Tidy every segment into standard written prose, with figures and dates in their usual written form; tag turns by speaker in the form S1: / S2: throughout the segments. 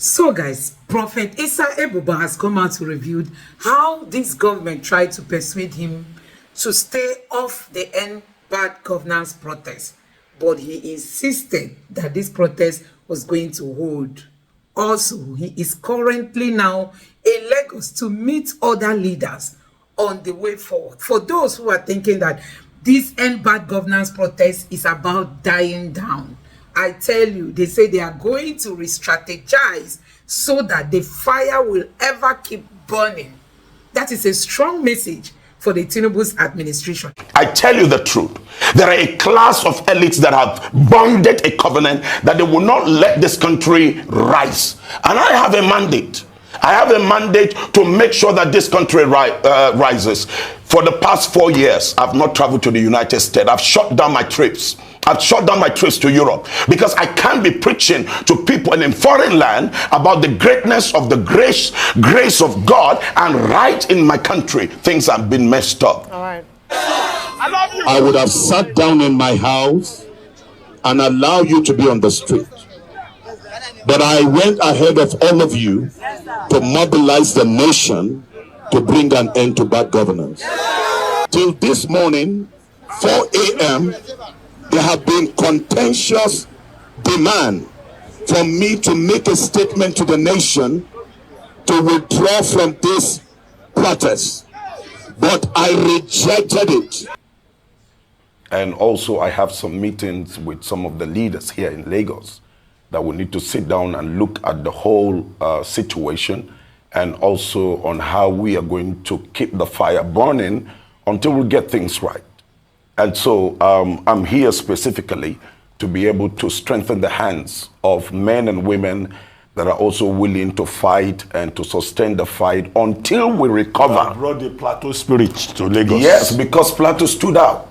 S1: So guys, Prophet Issa Ebuba has come out to review how this government tried to persuade him to stay off the end bad governance protest, but he insisted that this protest was going to hold. Also, he is currently now in Lagos to meet other leaders on the way forward. For those who are thinking that this end bad governance protest is about dying down, I tell you, they say they are going to re-strategize so that the fire will ever keep burning. That is a strong message for the Tinubu's administration.
S2: I tell you the truth. There are a class of elites that have bonded a covenant that they will not let this country rise. And I have a mandate. I have a mandate to make sure that this country rises. For the past 4 years, I've not traveled to the United States. I've shut down my trips. I've shut down my trips to Europe because I can't be preaching to people in a foreign land about the greatness of the grace of God, and right in my country, things have been messed up.
S3: All right.
S4: I love you.
S5: I would have sat down in my house and allow you to be on the street. But I went ahead of all of you to mobilize the nation to bring an end to bad governance. Till this morning, 4 a.m., there have been contentious demand from me to make a statement to the nation to withdraw from this protest. But I rejected it.
S2: And also I have some meetings with some of the leaders here in Lagos that we need to sit down and look at the whole situation, and also on how we are going to keep the fire burning until we get things right. And so I'm here specifically to be able to strengthen the hands of men and women that are also willing to fight and to sustain the fight until we recover.
S6: I brought the Plateau spirit to Lagos.
S2: Yes, because Plateau stood out.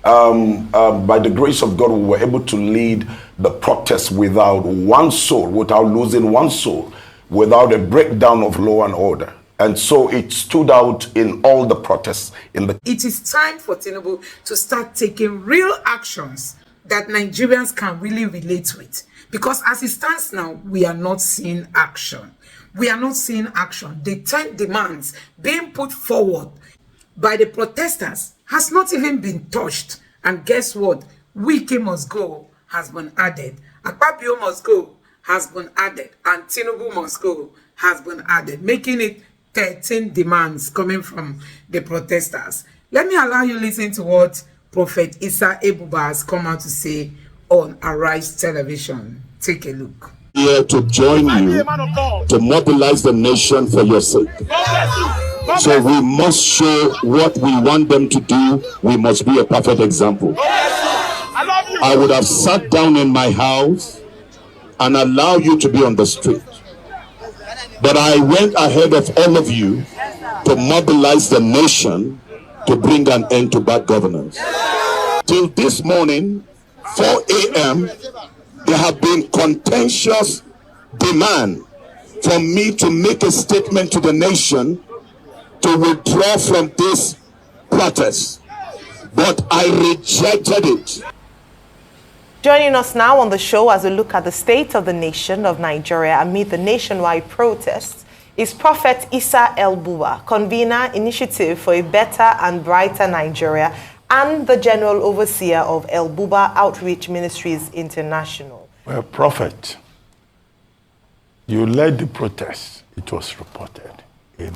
S2: By the grace of God, we were able to lead the protest without one soul, without losing one soul, without a breakdown of law and order. And so it stood out in all the protests.
S1: It is time for Tinubu to start taking real actions that Nigerians can really relate with. Because as it stands now, we are not seeing action. We are not seeing action. The 10 demands being put forward by the protesters has not even been touched. And guess what? Wike must go has been added. Akpabio must go has been added. And Tinubu must go has been added, making it 13 demands coming from the protesters. Let me allow you to listen to what Prophet Issa Ebuba has come out to say on Arise Television. Take a look.
S5: Here to join you to mobilize the nation for your sake. So we must show what we want them to do. We must be a perfect example. I would have sat down in my house and allow you to be on the street. But I went ahead of all of you to mobilize the nation to bring an end to bad governance. Till this morning, 4 a.m., there have been contentious demand from me to make a statement to the nation to withdraw from this protest. But I rejected it.
S3: Joining us now on the show as we look at the state of the nation of Nigeria amid the nationwide protests is Prophet Issa Ebuba, convener Initiative for a Better and Brighter Nigeria and the General Overseer of Ebuba Outreach Ministries International.
S6: Well, Prophet, you led the protest, it was reported, in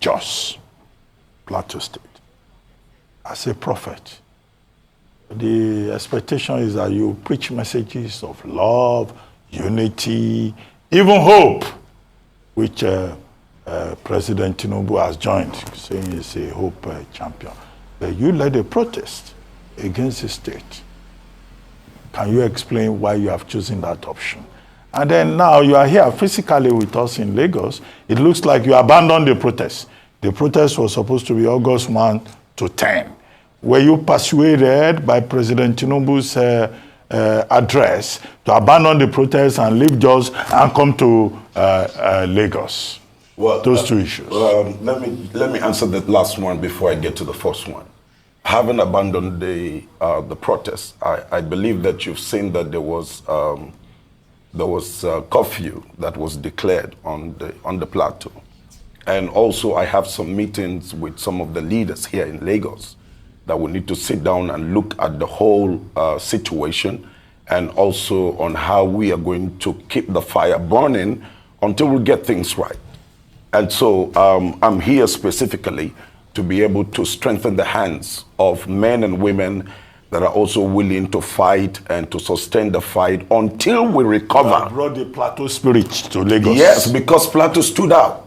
S6: Jos, Plateau State. As a prophet, the expectation is that you preach messages of love, unity, even hope, which President Tinubu has joined, saying he's a hope champion. But you led a protest against the state. Can you explain why you have chosen that option? And then now you are here physically with us in Lagos. It looks like you abandoned the protest. The protest was supposed to be August 1 to 10. Were you persuaded by President Tinubu's address to abandon the protest and leave Jos and come to Lagos?
S2: Well,
S6: those two issues.
S2: Let me answer the last one before I get to the first one. Having abandoned the protest, I believe that you've seen that there was there was a curfew that was declared on the plateau. And also I have some meetings with some of the leaders here in Lagos that we need to sit down and look at the whole situation, and also on how we are going to keep the fire burning until we get things right. And so I'm here specifically to be able to strengthen the hands of men and women that are also willing to fight and to sustain the fight until we recover.
S6: You brought the Plateau spirit to Lagos.
S2: Yes, because Plateau stood out.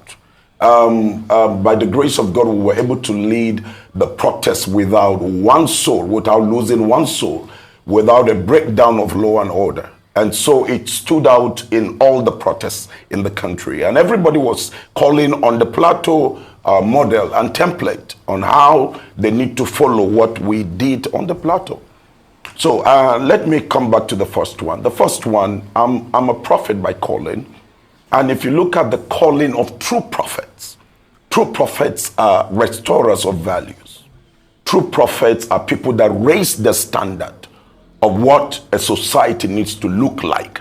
S2: By the grace of God, we were able to lead the protest without one soul, without losing one soul, without a breakdown of law and order. And so it stood out in all the protests in the country. And everybody was calling on the Plateau model and template on how they need to follow what we did on the Plateau. So let me come back to the first one. The first one, I'm a prophet by calling. And if you look at the calling of true prophets are restorers of values. True prophets are people that raise the standard of what a society needs to look like.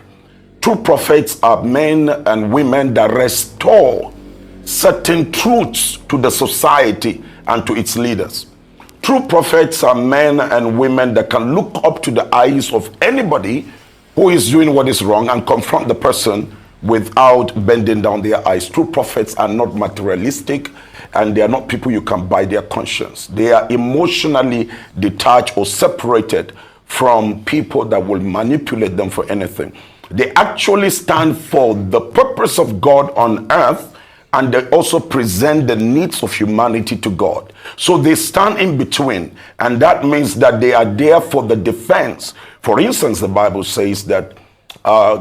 S2: True prophets are men and women that restore certain truths to the society and to its leaders. True prophets are men and women that can look up to the eyes of anybody who is doing what is wrong and confront the person without bending down their eyes. True prophets are not materialistic, and they are not people you can buy their conscience. They are emotionally detached or separated from people that will manipulate them for anything. They actually stand for the purpose of God on earth, and they also present the needs of humanity to God. So they stand in between, and that means that they are there for the defense. For instance, the Bible says that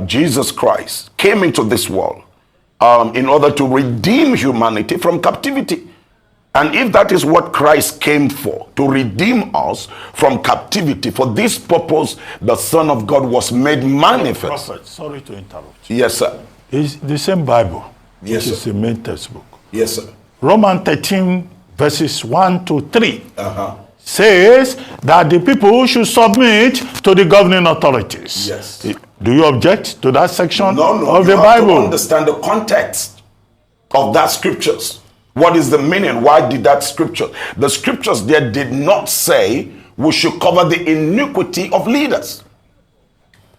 S2: Jesus Christ came into this world in order to redeem humanity from captivity. And if that is what Christ came for, to redeem us from captivity, for this purpose, the Son of God was made manifest.
S6: Prophet, sorry to interrupt.
S2: Yes, sir.
S6: It's the same Bible,
S2: Yes,
S6: which is
S2: sir.
S6: the main textbook.
S2: Yes, sir.
S6: Romans 13, verses 1 to 3. Says that the people should submit to the governing authorities.
S2: Yes.
S6: Do you object to that section
S2: No,
S6: of
S2: you
S6: the
S2: have
S6: Bible?
S2: to understand the context of that scriptures. What is the meaning? Why did that scripture? The scriptures there did not say we should cover the iniquity of leaders.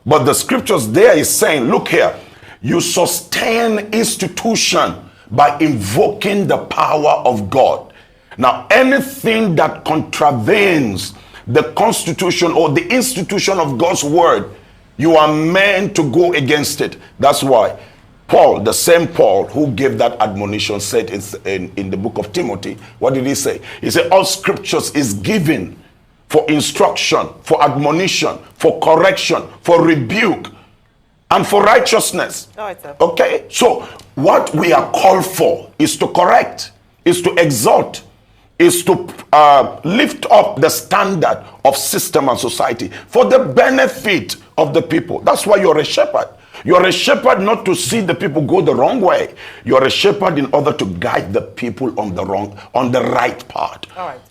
S2: But the scriptures there is saying, look here, you sustain institution by invoking the power of God. Now, anything that contravenes the constitution or the institution of God's word, you are meant to go against it. That's why Paul, the same Paul who gave that admonition, said in the book of Timothy, what did he say? He said, all scriptures is given for instruction, for admonition, for correction, for rebuke, and for righteousness. Okay? So what we are called for is to correct, is to exhort, is to lift up the standard of system and society for the benefit of the people. That's why you're a shepherd. You're a shepherd not to see the people go the wrong way. You're a shepherd in order to guide the people on the right path.
S3: All right.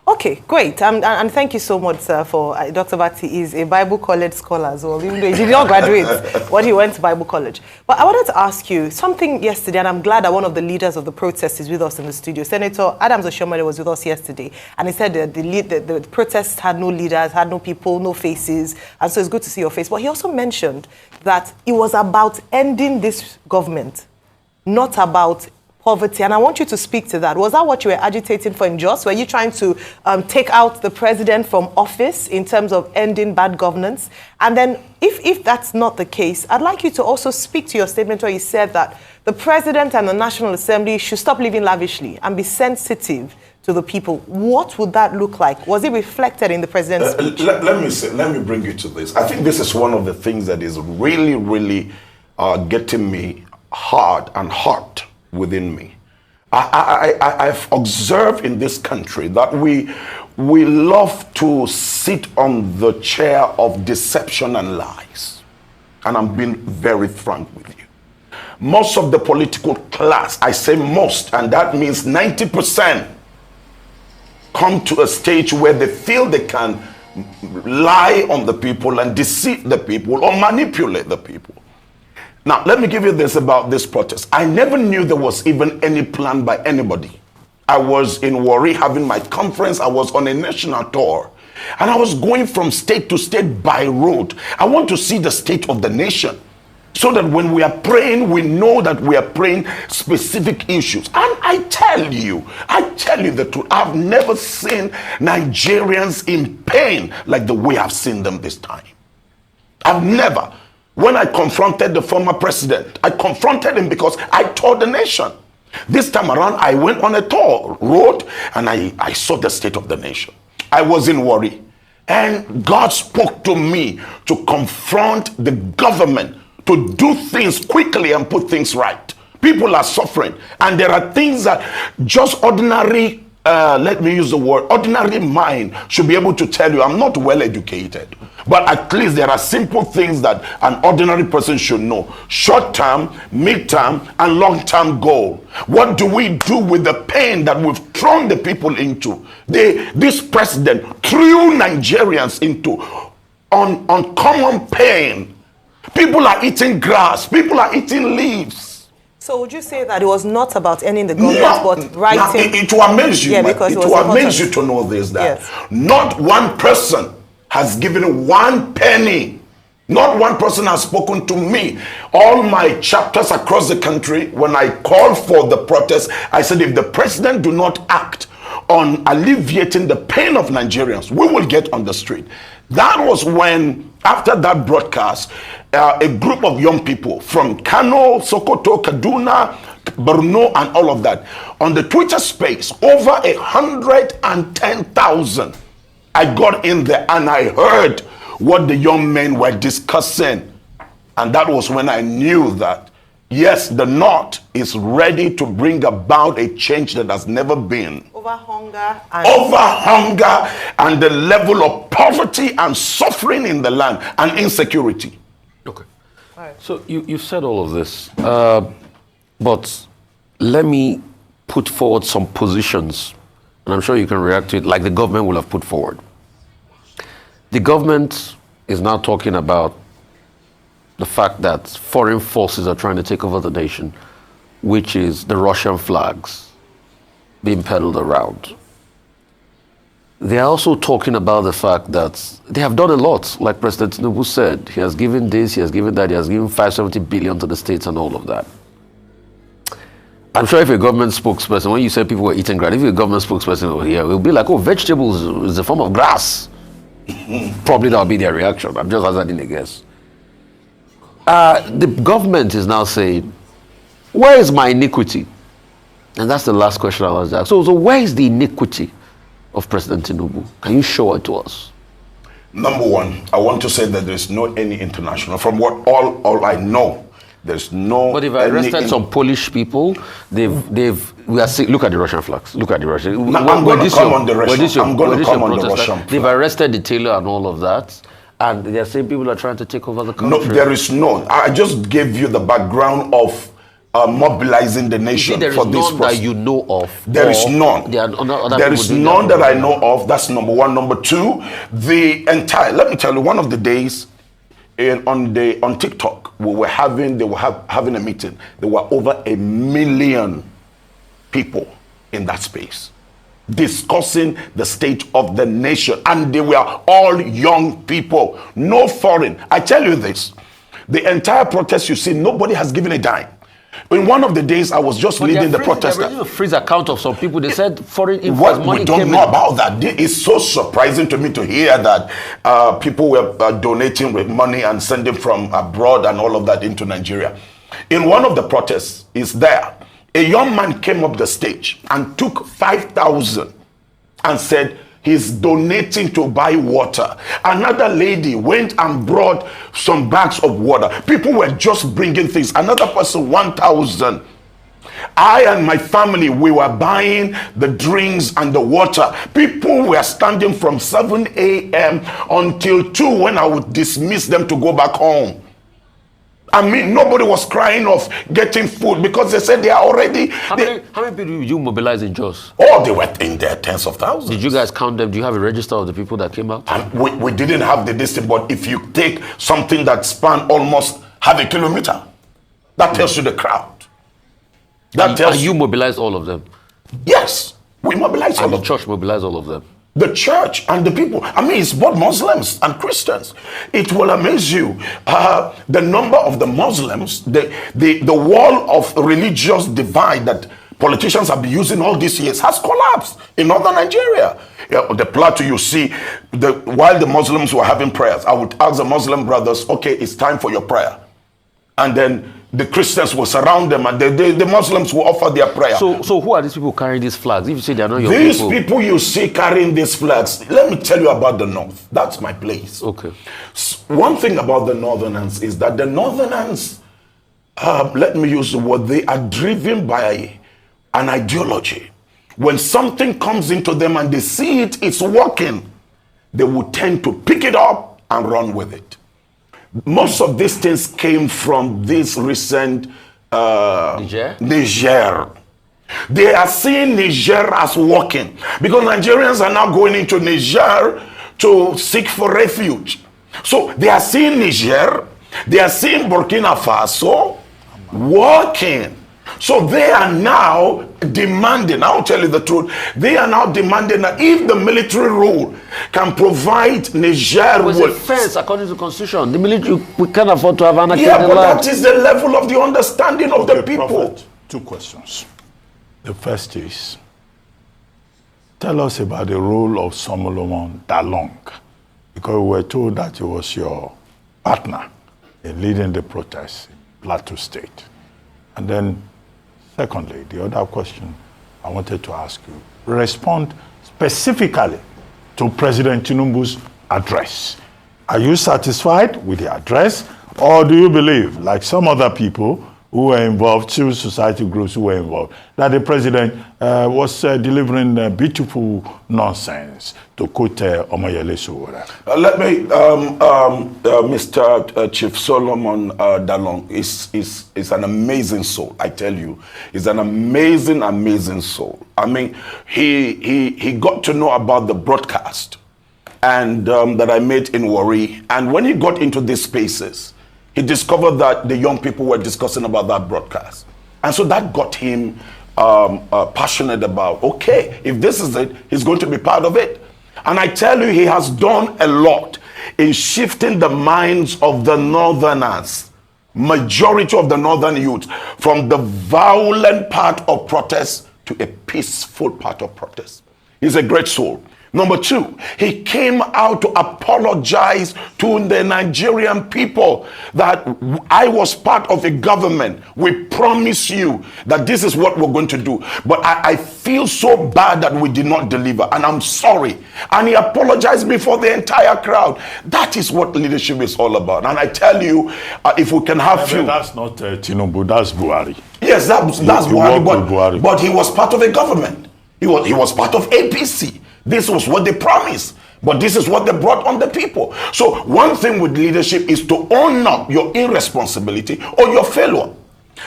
S3: Okay, great. And thank you so much, sir, for Dr. Bati is a Bible college scholar as well, even though he did not graduate, but he went to Bible college. But I wanted to ask you something yesterday, and I'm glad that one of the leaders of the protest is with us in the studio. Senator Adams Oshomole was with us yesterday, and he said that the protests had no leaders, had no people, no faces, and so it's good to see your face. But he also mentioned that it was about ending this government, not about poverty, and I want you to speak to that. Was that what you were agitating for in Jos? Were you trying to take out the president from office in terms of ending bad governance? And then if that's not the case, I'd like you to also speak to your statement where you said that the president and the National Assembly should stop living lavishly and be sensitive to the people. What would that look like? Was it reflected in the president's speech?
S2: Let me bring you to this. I think this is one of the things that is really, really getting me hard and hot within me. I've observed in this country that we love to sit on the chair of deception and lies. And I'm being very frank with you. Most of the political class, I say most, and that means 90%, come to a stage where they feel they can lie on the people and deceive the people or manipulate the people. Now, let me give you this about this protest. I never knew there was even any plan by anybody. I was in Warri having my conference. I was on a national tour. And I was going from state to state by road. I want to see the state of the nation, so that when we are praying, we know that we are praying specific issues. And I tell you the truth. I've never seen Nigerians in pain like the way I've seen them this time. I've never. When I confronted the former president, I confronted him because I tore the nation. This time around, I went on a tour road and I saw the state of the nation. I was in Warri, and God spoke to me to confront the government to do things quickly and put things right. People are suffering, and there are things that just ordinary, let me use the word, ordinary mind should be able to tell you. I'm not well educated, but at least there are simple things that an ordinary person should know. Short-term, mid-term, and long-term goal. What do we do with the pain that we've thrown the people into? This president threw Nigerians into uncommon pain. People are eating grass. People are eating leaves.
S3: So would you say that it was not about ending the government, but writing?
S2: It will amaze you.
S3: Yeah, because
S2: it will amaze you to know this, that not one person has given 1 penny. Not one person has spoken to me. All my chapters across the country, when I called for the protest, I said, if the president do not act on alleviating the pain of Nigerians, we will get on the street. That was when, after that broadcast, a group of young people from Kano, Sokoto, Kaduna, Borno, and all of that, on the Twitter space, over 110,000. I got in there and I heard what the young men were discussing. And that was when I knew that, yes, the North is ready to bring about a change that has never been.
S3: Over hunger
S2: and the level of poverty and suffering in the land and insecurity.
S4: Okay. All right. So you've said all of this, but let me put forward some positions, and I'm sure you can react to it like the government will have put forward. The government is now talking about the fact that foreign forces are trying to take over the nation, which is the Russian flags being peddled around. They are also talking about the fact that they have done a lot, like President Tinubu said. He has given this, he has given that, he has given 570 billion to the states and all of that. I'm sure if a government spokesperson, when you say people were eating grass, if a government spokesperson were here, it will be like, oh, vegetables is a form of grass. Probably that will be their reaction. I'm just hazarding a guess. The government is now saying, where is my iniquity? And that's the last question I'll ask. So where is the iniquity of President Tinubu? Can you show it to us?
S2: Number one, I want to say that there's no any international. From what all I know, there's no.
S4: But they've arrested some Polish people. Look at the Russian flags. Look at the Russian.
S2: I'm going to come on the Russian. I'm going to come on the Russian.
S4: They've arrested the tailor and all of that. And they're saying people are trying to take over the country.
S2: No, there is none. I just gave you the background of mobilizing the nation for this process.
S4: That you know of.
S2: There is none. There is none that I know of. That's number one. Number two, let me tell you, one of the days on TikTok, they were having a meeting. There were over 1 million people in that space discussing the state of the nation, and they were all young people, no foreign. I tell you this, the entire protest you see, nobody has given a dime. In one of the days, I was just leading the protest.
S4: There was a freeze account of some people. They said foreign influence money
S2: we don't know about that. It's so surprising to me to hear that people were donating with money and sending from abroad and all of that into Nigeria. In one of the protests, a young man came up the stage and took 5,000 and said he's donating to buy water. Another lady went and brought some bags of water. People were just bringing things. Another person, 1,000. I and my family, we were buying the drinks and the water. People were standing from 7 a.m. until 2 when I would dismiss them to go back home. I mean, nobody was crying of getting food because they said they are already...
S4: How many people did you mobilize in Jos?
S2: Oh, they were in there, tens of thousands.
S4: Did you guys count them? Do you have a register of the people that came out?
S2: We didn't have the distance, but if you take something that spanned almost half a kilometer, That tells you the crowd. That
S4: And
S2: tells
S4: you mobilize all of them.
S2: Yes, we mobilize all
S4: And the
S2: of them.
S4: church mobilize all of them.
S2: The church and the people. I mean, it's both Muslims and Christians. It will amaze you. The number of the Muslims, the wall of religious divide that politicians have been using all these years has collapsed in northern Nigeria. The plateau you see, while the Muslims were having prayers, I would ask the Muslim brothers, okay, it's time for your prayer. And then the Christians will surround them and the Muslims will offer their prayer.
S4: So who are these people carrying these flags? If you say they are not your
S2: These
S4: people.
S2: people you see carrying these flags, let me tell you about the North. That's my place.
S4: Okay.
S2: One thing about the Northerners is that the Northerners, let me use the word, they are driven by an ideology. When something comes into them and they see it's working, they will tend to pick it up and run with it. Most of these things came from this recent Niger. They are seeing Niger as working because Nigerians are now going into Niger to seek for refuge. So they are seeing Niger, they are seeing Burkina Faso working. So they are now demanding, I'll tell you the truth, they are now demanding that if the military rule can provide Niger
S4: With a fence according to the constitution, the military, we can't afford to have anarchy in
S2: yeah,
S4: the
S2: but
S4: land.
S2: that is the level of the understanding of the people.
S6: Prophet, 2 questions. The first is, tell us about the role of Solomon Dalong, because we were told that he was your partner in leading the protests in Plateau State. And then, secondly, the other question I wanted to ask you, respond specifically to President Tinubu's address. Are you satisfied with the address, or do you believe, like some other people who were involved, civil society groups who were involved, that the president was delivering beautiful nonsense, to quote Omoyele Sowore?
S2: Let me, Mr. Chief Solomon Dalong is an amazing soul, I tell you. He's an amazing, amazing soul. I mean, he got to know about the broadcast and that I made in Warri. And when he got into these spaces, he discovered that the young people were discussing about that broadcast. And so that got him passionate about, okay, if this is it, he's going to be part of it. And I tell you, he has done a lot in shifting the minds of the Northerners, majority of the Northern youth, from the violent part of protest to a peaceful part of protest. He's a great soul. Number 2, he came out to apologize to the Nigerian people that I was part of a government. We promise you that this is what we're going to do. But I feel so bad that we did not deliver, and I'm sorry. And he apologized before the entire crowd. That is what leadership is all about. And I tell you, if we can have few...
S6: That's not Tinubu, that's Buhari.
S2: Yes, that's Buhari, but he was part of a government. He was part of APC. This was what they promised, but this is what they brought on the people. So one thing with leadership is to own up your irresponsibility or your failure.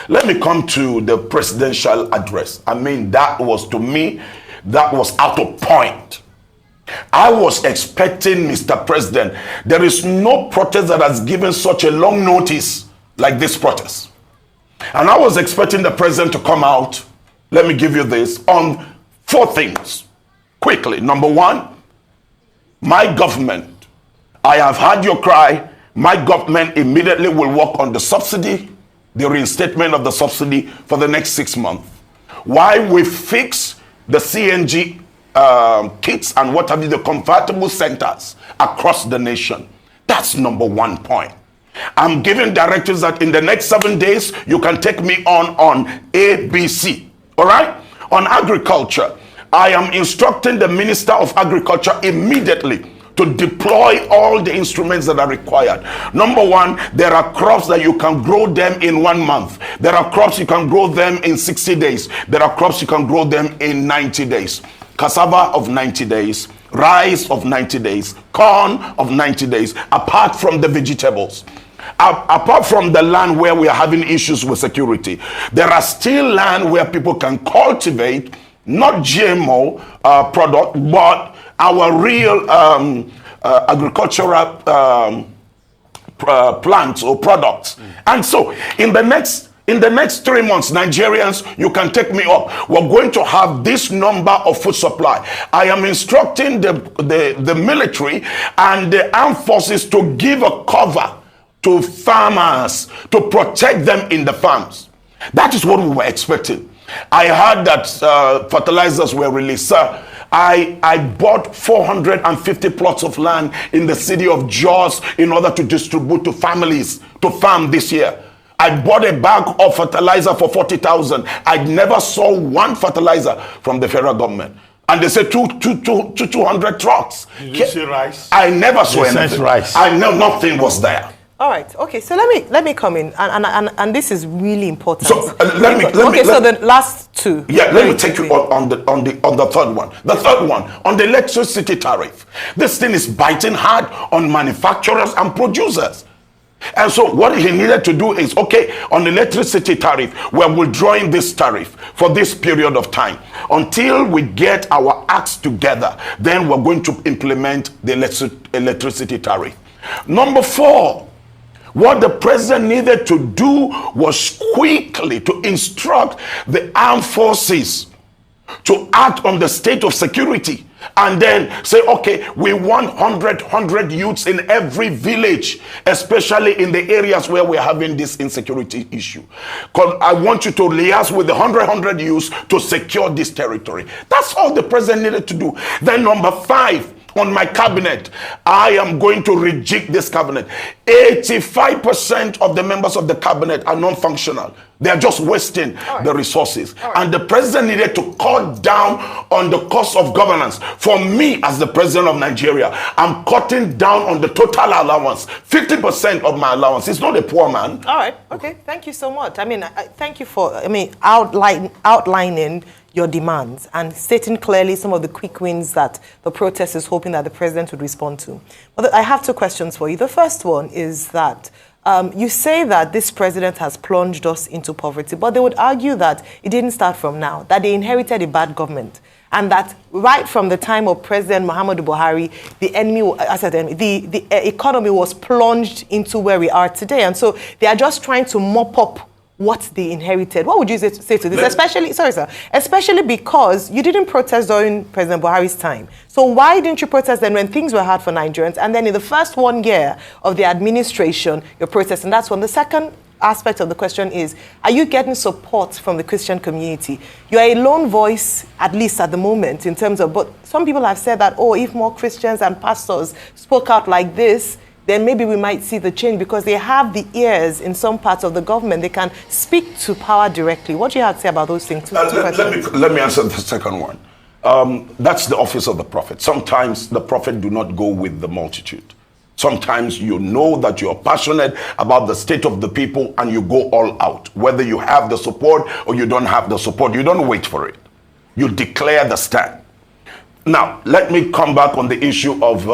S2: Let me come to the presidential address. I mean, that was, to me, that was out of point. I was expecting, Mr. President, there is no protest that has given such a long notice like this protest. And I was expecting the president to come out, let me give you this, on 4 things. Quickly. Number 1, my government, I have heard your cry. My government immediately will work on the subsidy, the reinstatement of the subsidy for the next 6 months. While we fix the CNG kits and what have you, the convertible centers across the nation. That's number 1 point. I'm giving directives that in the next 7 days, you can take me on ABC. All right? On agriculture, I am instructing the Minister of Agriculture immediately to deploy all the instruments that are required. Number 1, there are crops that you can grow them in 1 month. There are crops you can grow them in 60 days. There are crops you can grow them in 90 days. Cassava of 90 days, rice of 90 days, corn of 90 days, apart from the vegetables. Apart from the land where we are having issues with security, there are still land where people can cultivate not GMO product, but our real agricultural plants or products. And so in the next In the next 3 months, Nigerians, you can take me up. We're going to have this number of food supply. I am instructing the military and the armed forces to give a cover to farmers, to protect them in the farms. That is what we were expecting. I heard that fertilizers were released. Sir, I bought 450 plots of land in the city of Jos in order to distribute to families to farm this year. I bought a bag of fertilizer for 40,000. I never saw one fertilizer from the federal government. And they said 200 trucks.
S6: Did you see rice?
S2: I never saw anything.
S6: Rice.
S2: I know nothing was there.
S3: All right. Okay. So let me come in, and this is really important.
S2: So let me.
S3: So the last two.
S2: Yeah. Let me take you on the third one. The third one on the electricity tariff. This thing is biting hard on manufacturers and producers. And so what he needed to do is, okay, on the electricity tariff, we're withdrawing this tariff for this period of time. Until we get our acts together, then we're going to implement the electricity tariff. Number 4, what the president needed to do was quickly to instruct the armed forces to act on the state of security, and then say, okay, we want 100 youths in every village, especially in the areas where we're having this insecurity issue. Because I want you to liaise with the 100 youths to secure this territory. That's all the president needed to do. Then number 5, on my cabinet, I am going to reject this cabinet. 85% of the members of the cabinet are non-functional. They are just wasting the resources. And the president needed to cut down on the cost of governance. For me, as the president of Nigeria, I'm cutting down on the total allowance. 50% of my allowance. It's not a poor man.
S3: All right. Okay. Thank you so much. I mean, thank you for outlining your demands and stating clearly some of the quick wins that the protest is hoping that the president would respond to. But I have 2 questions for you. The first one is that you say that this president has plunged us into poverty, but they would argue that it didn't start from now, that they inherited a bad government, and that right from the time of President Muhammadu Buhari, the economy was plunged into where we are today. And so they are just trying to mop up what they inherited. What would you say to this? Especially because you didn't protest during President Buhari's time. So why didn't you protest then when things were hard for Nigerians? And then in the first 1 year of the administration, you're protesting. That's one. The second aspect of the question is, are you getting support from the Christian community? You are a lone voice, at least at the moment, in terms of, but some people have said that, oh, if more Christians and pastors spoke out like this, then maybe we might see the change, because they have the ears in some parts of the government. They can speak to power directly. What do you have to say about those things?
S2: Let me answer the second one. That's the office of the prophet. Sometimes the prophet do not go with the multitude. Sometimes you know that you're passionate about the state of the people and you go all out. Whether you have the support or you don't have the support, you don't wait for it. You declare the stand. Now, let me come back on the issue of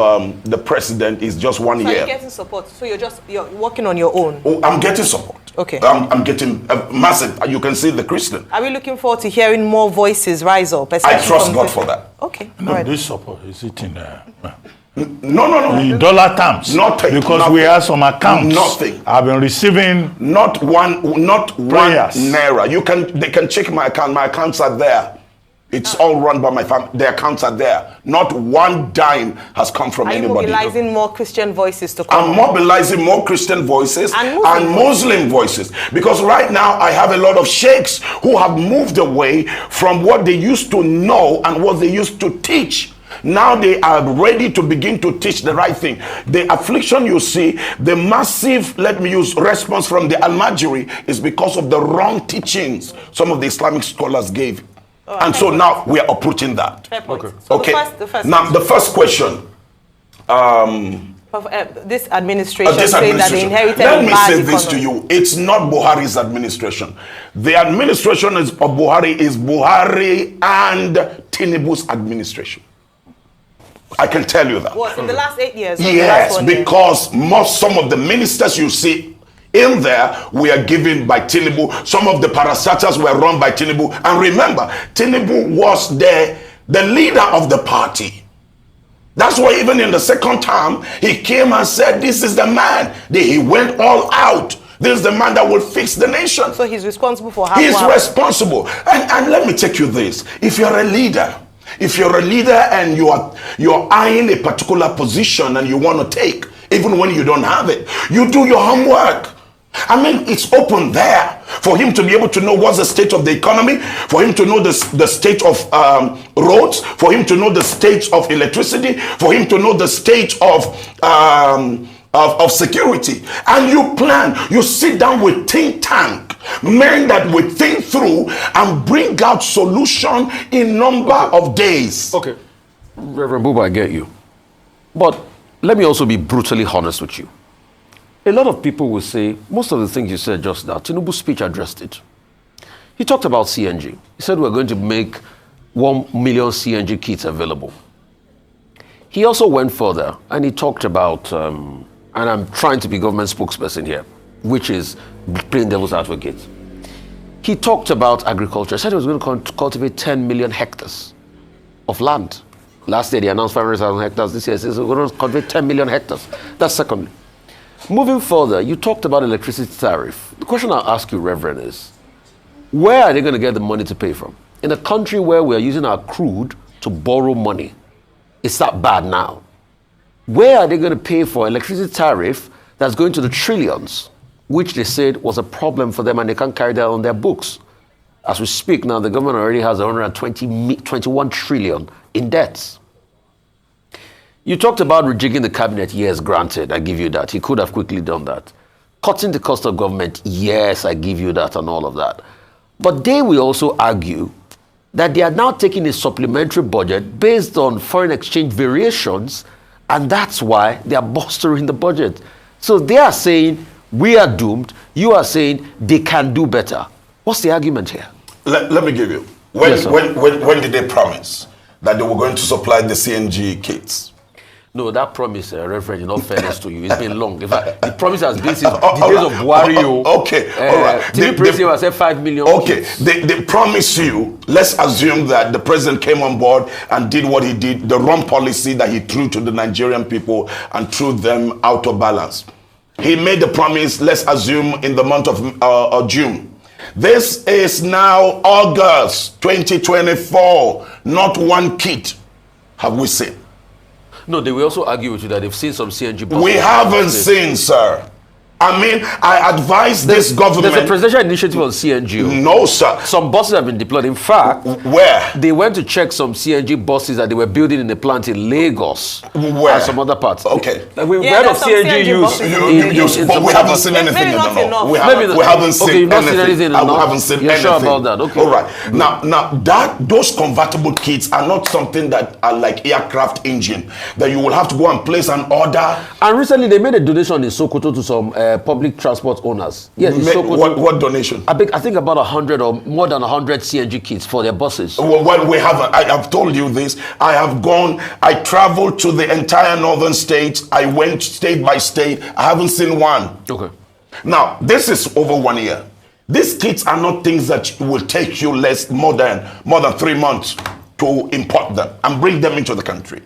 S2: the president is just 1 year.
S3: So you're getting support. So you're working on your own.
S2: Oh, I'm getting support.
S3: Okay.
S2: I'm getting massive. You can see the Christian.
S3: Are we looking forward to hearing more voices rise up?
S2: I trust God for that.
S3: Okay.
S6: No,
S3: right.
S6: this support, is it in
S2: No.
S6: in dollar terms?
S2: Nothing.
S6: Because
S2: Nothing.
S6: we have some accounts.
S2: Nothing.
S6: I've been receiving
S2: not one
S6: prayers.
S2: naira. They can check my account. My accounts are there. It's all run by my family. The accounts are there. Not one dime has come from anybody.
S3: Are you mobilizing more Christian voices to come?
S2: I'm mobilizing more Christian voices and Muslim voices. Because right now I have a lot of sheikhs who have moved away from what they used to know and what they used to teach. Now they are ready to begin to teach the right thing. The affliction you see, the massive, response from the Al-Majiri is because of the wrong teachings some of the Islamic scholars gave. And so now we are uprooting that.
S3: Fair point.
S2: Okay.
S3: So
S2: okay.
S3: The first
S2: now the first question.
S3: This administration saying that they inherited
S2: Let
S3: a
S2: me
S3: bad
S2: say this
S3: economy.
S2: to you. It's not Buhari's administration. The administration of Buhari is Buhari and Tinubu's administration. I can tell you that.
S3: What, in the last 8 years?
S2: Yes, because some of the ministers you see in there were given by Tinubu. Some of the parastatals were run by Tinubu. And remember, Tinubu was the leader of the party. That's why even in the second term, he came and said, this is the man. He went all out. This is the man that will fix the nation.
S3: So he's responsible for how.
S2: He's responsible. And let me take you this. If you're a leader and you're eyeing a particular position and you want to take, even when you don't have it, you do your homework. I mean, it's open there for him to be able to know what's the state of the economy, for him to know the state of roads, for him to know the state of electricity, for him to know the state of security. And you plan, you sit down with think tank, men that will think through and bring out solution in number of days.
S4: Okay, Reverend Buba, I get you. But let me also be brutally honest with you. A lot of people will say, most of the things you said just now, Tinubu's speech addressed it. He talked about CNG. He said we're going to make 1 million CNG kits available. He also went further and he talked about, and I'm trying to be government spokesperson here, which is playing devil's advocate. He talked about agriculture. He said he was going to cultivate 10 million hectares of land. Last year, they announced 500,000 hectares. This year, he says we're going to cultivate 10 million hectares. That's secondly. Moving further, you talked about electricity tariff. The question I'll ask you, Reverend, is where are they going to get the money to pay from? In a country where we are using our crude to borrow money, it's that bad now. Where are they going to pay for electricity tariff that's going to the trillions, which they said was a problem for them and they can't carry that on their books? As we speak now, the government already has 21 trillion in debts. You talked about rejigging the cabinet. Yes, granted, I give you that. He could have quickly done that. Cutting the cost of government. Yes, I give you that and all of that. But they will also argue that they are now taking a supplementary budget based on foreign exchange variations, and that's why they are bolstering the budget. So they are saying, we are doomed. You are saying they can do better. What's the argument here?
S2: Let me give you. When did they promise that they were going to supply the CNG kits?
S4: No, that promise, Reverend, in all fairness to you, it's been long. In fact, the promise has been since the days of Wario.
S2: Okay, all right.
S4: TINBU said 5 million.
S2: Okay, they promise you, let's assume that the president came on board and did what he did, the wrong policy that he threw to the Nigerian people and threw them out of balance. He made the promise, let's assume, in the month of June. This is now August 2024, not one kit have we seen.
S4: No, they will also argue with you that they've seen some CNG buses.
S2: We haven't seen, sir. I mean, I advise this government.
S4: There's a presidential initiative on CNG.
S2: No, sir.
S4: Some buses have been deployed. In fact,
S2: where?
S4: They went to check some CNG buses that they were building in a plant in Lagos.
S2: Where?
S4: And some other parts.
S2: Okay.
S4: Like we've heard of CNG use.
S2: But we haven't seen anything in the north. We haven't seen anything. I haven't seen anything.
S4: You're sure about that? Okay.
S2: All right. Now those convertible kits are not something that are like aircraft engine that you will have to go and place an order.
S4: And recently they made a donation in Sokoto to some public transport owners. Yes,
S2: what donation?
S4: I think about 100 or more than 100 CNG kits for their buses.
S2: Well, we haven't. I have told you this. I have gone. I traveled to the entire northern states. I went state by state. I haven't seen one.
S4: Okay.
S2: Now this is over 1 year. These kits are not things that will take you more than 3 months to import them and bring them into the country.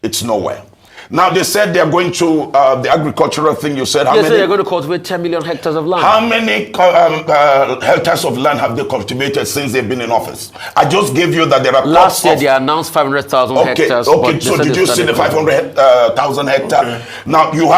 S2: It's nowhere. Now they said they are going to the agricultural thing. You said
S4: yes, they're going to cultivate 10 million hectares of land.
S2: How many hectares of land have they cultivated since they've been in office? I just gave you that there are
S4: last year they announced 500,000 hectares.
S2: Okay. So did you see the 500,000 hectares? Okay. Now you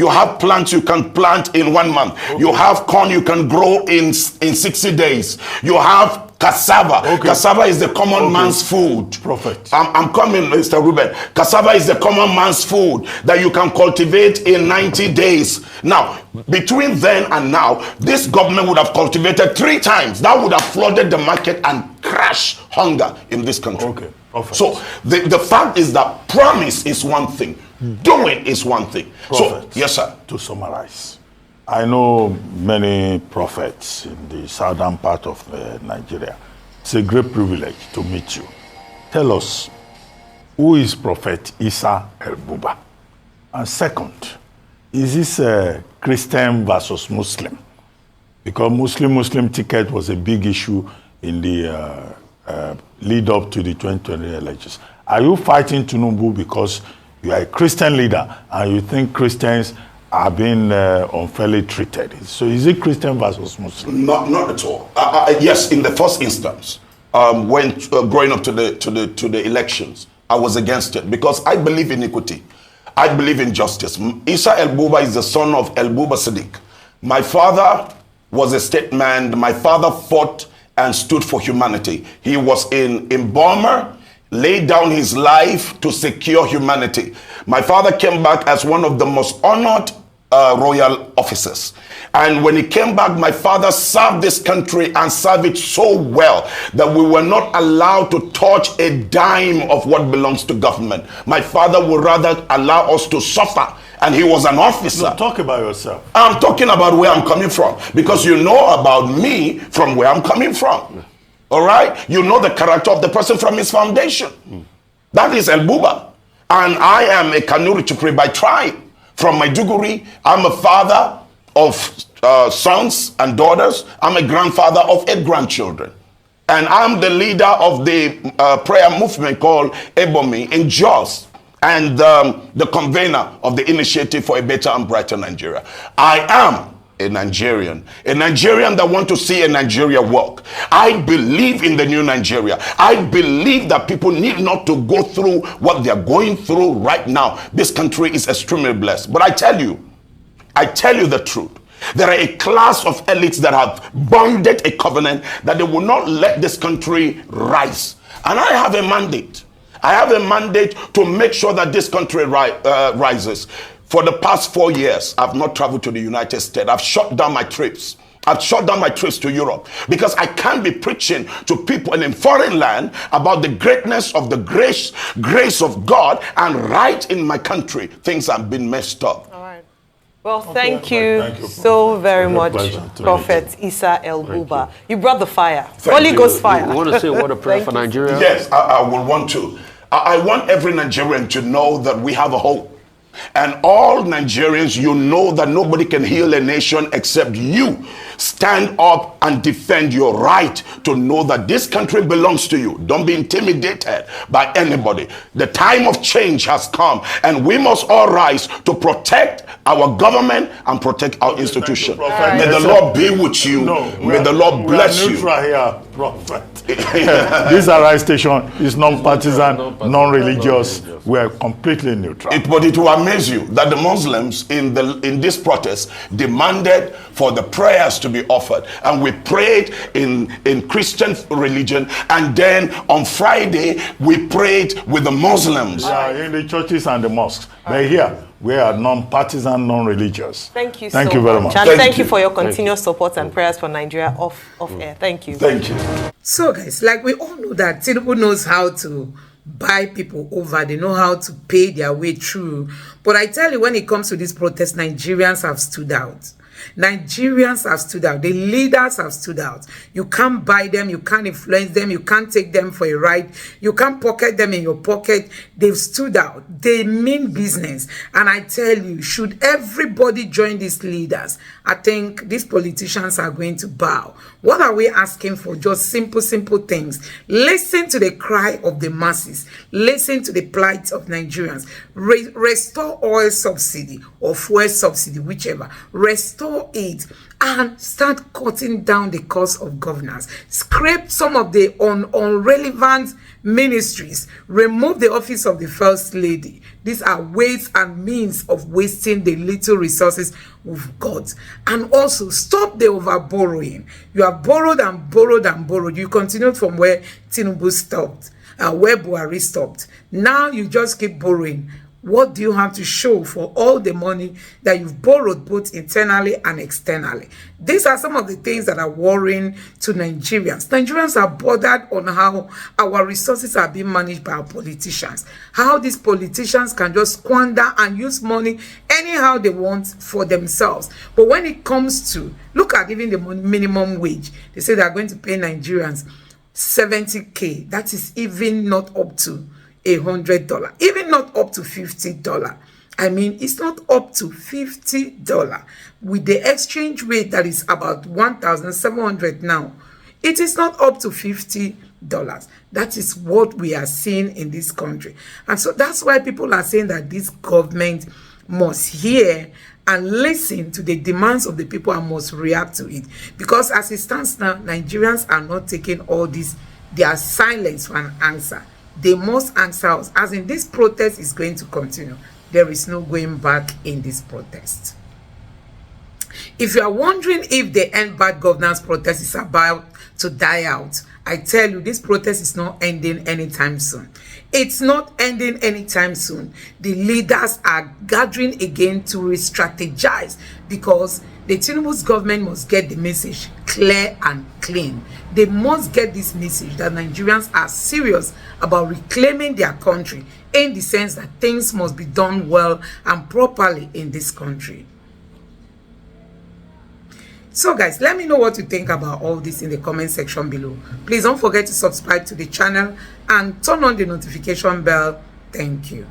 S2: have plants you can plant in 1 month. Okay. You have corn you can grow in 60 days. You have cassava. Okay. Cassava is the common man's food.
S6: Prophet.
S2: I'm coming, Mr. Ruben. Cassava is the common man's food that you can cultivate in 90 days. Now, between then and now, this government would have cultivated 3 times. That would have flooded the market and crashed hunger in this country.
S6: Okay. Prophet.
S2: So the fact is that promise is one thing. Doing is one thing.
S6: Prophet.
S2: So, yes, sir.
S6: To summarize, I know many prophets in the southern part of Nigeria. It's a great privilege to meet you. Tell us, who is Prophet Issa El-Buba? And second, is this Christian versus Muslim? Because Muslim ticket was a big issue in the lead up to the 2020 elections. Are you fighting Tinubu because you are a Christian leader and you think Christians are being unfairly treated. So is it Christian versus Muslim?
S2: Not at all. Yes, in the first instance, when growing up to the elections, I was against it because I believe in equity. I believe in justice. Isa El-Buba is the son of El-Buba Sadiq. My father was a statesman. My father fought and stood for humanity. He was in Burma, laid down his life to secure humanity. My father came back as one of the most honored royal officers. And when he came back, my father served this country and served it so well that we were not allowed to touch a dime of what belongs to government. My father would rather allow us to suffer. And he was an officer.
S6: No, talk about yourself.
S2: I'm talking about where I'm coming from. Because you know about me from where I'm coming from. All right? You know the character of the person from his foundation. That is El-Buba. And I am a Kanuri Chukri by tribe. From Maiduguri, I'm a father of sons and daughters. I'm a grandfather of 8 grandchildren. And I'm the leader of the prayer movement called Ebomi in Jos. And the convener of the Initiative for a Better and Brighter Nigeria. I am a Nigerian that want to see a Nigeria work. I believe in the new Nigeria. I believe that people need not to go through what they're going through right now. This country is extremely blessed. But I tell you the truth. There are a class of elites that have bonded a covenant that they will not let this country rise. And I have a mandate. I have a mandate to make sure that this country rises. For the past 4 years, I've not traveled to the United States. I've shut down my trips. I've shut down my trips to Europe because I can't be preaching to people in a foreign land about the greatness of the grace of God, and right in my country, things have been messed up.
S3: All right. Well, thank you so very much, Prophet Isa El-Buba. You brought the fire. Holy Ghost fire.
S4: You want to say a word of prayer for Nigeria?
S2: Yes, I will want to. I want every Nigerian to know that we have a hope. And all Nigerians, you know that nobody can heal a nation except you. Stand up and defend your right to know that this country belongs to you. Don't be intimidated by anybody. The time of change has come, and we must all rise to protect our government and protect our institution. May the Lord be with you. May the Lord bless you.
S6: Here, Prophet. This Arise station is non-partisan, non-religious. We are completely neutral.
S2: But it will amaze you that the Muslims in this protest demanded for the prayers to be offered, and we prayed in Christian religion, and then on Friday we prayed with the Muslims.
S6: Yeah, in the churches and the mosques. But here we are non-partisan, non-religious.
S3: Thank you
S6: Thank you very much.
S3: And thank you for your continuous support and prayers for Nigeria off air. Thank you.
S2: Thank you.
S1: So guys, like we all know that Tinubu knows how to buy people over. They know how to pay their way through. But I tell you, when it comes to this protest, Nigerians have stood out. Nigerians have stood out. The leaders have stood out. You can't buy them. You can't influence them. You can't take them for a ride. You can't pocket them in your pocket. They've stood out. They mean business. And I tell you, should everybody join these leaders, I think these politicians are going to bow. What are we asking for? Just simple things. Listen to the cry of the masses. Listen to the plight of Nigerians. Restore oil subsidy or fuel subsidy, whichever. Restore it and start cutting down the cost of governance. Scrape some of the irrelevant ministries. Remove the office of the First Lady. These are ways and means of wasting the little resources we've got. And also stop the over-borrowing. You have borrowed and borrowed and borrowed. You continued from where Tinubu stopped, where Buhari stopped. Now you just keep borrowing. What do you have to show for all the money that you've borrowed both internally and externally? These are some of the things that are worrying to Nigerians. Nigerians are bothered on how our resources are being managed by our politicians. How these politicians can just squander and use money anyhow they want for themselves. But when it comes to, look at even the minimum wage, they say they are going to pay Nigerians 70K. That is even not up to $100, even not up to $50. I mean, it's not up to $50 with the exchange rate that is about 1,700 now. It is not up to $50. That is what we are seeing in this country, and so that's why people are saying that this government must hear and listen to the demands of the people and must react to it. Because as it stands now, Nigerians are not taking all this, their silence for an answer. They must answer us. As in, this protest is going to continue. There is no going back in this protest. If you are wondering if the End Bad Governance protest is about to die out, I tell you, this protest is not ending anytime soon. It's not ending anytime soon. The leaders are gathering again to re-strategize, because the Tinubu's government must get the message clear and clean. They must get this message that Nigerians are serious about reclaiming their country, in the sense that things must be done well and properly in this country. So guys, let me know what you think about all this in the comment section below. Please don't forget to subscribe to the channel and turn on the notification bell. Thank you.